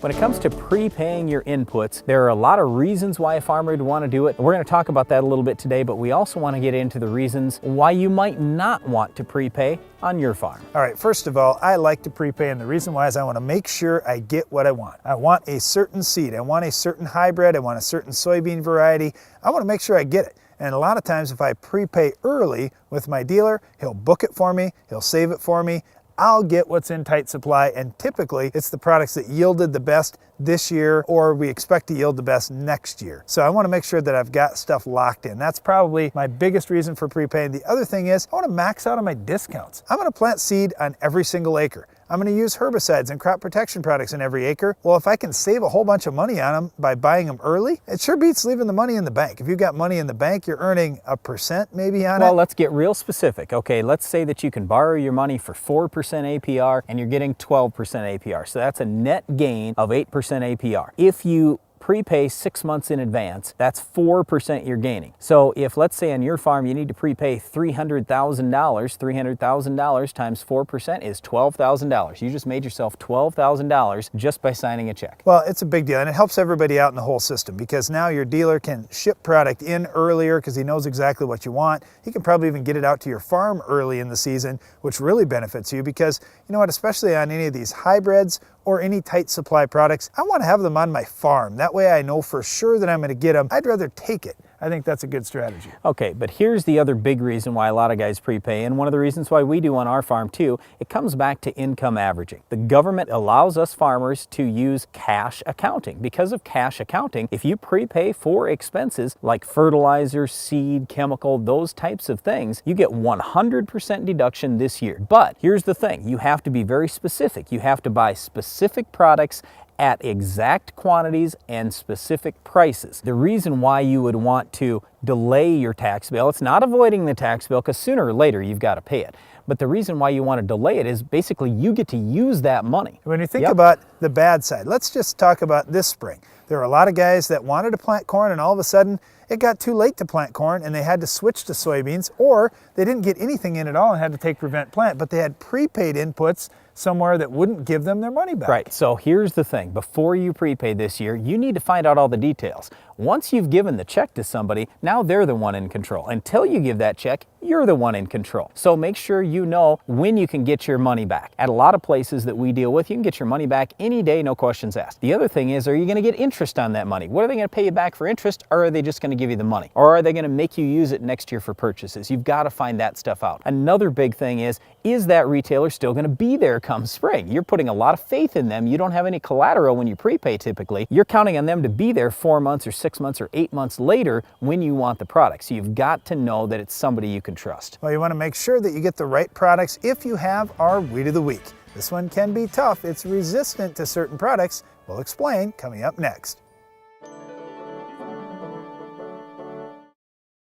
When it comes to prepaying your inputs, there are a lot of reasons why a farmer would want to do it. We're going to talk about that a little bit today, but we also want to get into the reasons why you might not want to prepay on your farm. All right, first of all, I like to prepay, and the reason why is I want to make sure I get what I want. I want a certain seed, I want a certain hybrid, I want a certain soybean variety. I want to make sure I get it. And a lot of times if I prepay early with my dealer, he'll book it for me, he'll save it for me. I'll get what's in tight supply, and typically it's the products that yielded the best this year or we expect to yield the best next year. So I want to make sure that I've got stuff locked in. That's probably my biggest reason for prepaying. The other thing is I want to max out on my discounts. I'm going to plant seed on every single acre. I'm going to use herbicides and crop protection products in every acre. Well, if I can save a whole bunch of money on them by buying them early, it sure beats leaving the money in the bank. If you've got money in the bank, you're earning 1% maybe on it. Well, let's get real specific. Okay, let's say that you can borrow your money for 4% APR and you're getting 12% APR. So that's a net gain of 8% APR. If you prepay 6 months in advance, that's 4% you're gaining. So if, let's say on your farm, you need to prepay $300,000 times 4% is $12,000. You just made yourself $12,000 just by signing a check. Well, it's a big deal, and it helps everybody out in the whole system because now your dealer can ship product in earlier because he knows exactly what you want. He can probably even get it out to your farm early in the season, which really benefits you because, you know what, especially on any of these hybrids or any tight supply products, I want to have them on my farm. That way I know for sure that I'm going to get them. I'd rather take it. I think that's a good strategy. Okay, but here's the other big reason why a lot of guys prepay, and one of the reasons why we do on our farm too. It comes back to income averaging. The government allows us farmers to use cash accounting. Because of cash accounting, if you prepay for expenses like fertilizer, seed, chemical, those types of things, you get 100% deduction this year. But here's the thing, you have to be very specific. You have to buy specific products at exact quantities and specific prices. The reason why you would want to delay your tax bill, it's not avoiding the tax bill because sooner or later you've got to pay it. But the reason why you want to delay it is basically you get to use that money. When you think about the bad side, let's just talk about this spring. There were a lot of guys that wanted to plant corn and all of a sudden it got too late to plant corn and they had to switch to soybeans, or they didn't get anything in at all and had to take prevent plant, but they had prepaid inputs somewhere that wouldn't give them their money back. Right, so here's the thing. Before you prepay this year, you need to find out all the details. Once you've given the check to somebody, now they're the one in control. Until you give that check, you're the one in control. So make sure you know when you can get your money back. At a lot of places that we deal with, you can get your money back any day, no questions asked. The other thing is, are you going to get interest on that money? What are they going to pay you back for interest, or are they just going to give you the money? Or are they going to make you use it next year for purchases? You've got to find that stuff out. Another big thing is that retailer still going to be there come spring? You're putting a lot of faith in them. You don't have any collateral when you prepay typically. You're counting on them to be there 4 months or 6 months or 8 months later when you want the product. So you've got to know that it's somebody you can trust. Well, you want to make sure that you get the right products if you have our Weed of the Week. This one can be tough. It's resistant to certain products. We'll explain coming up next.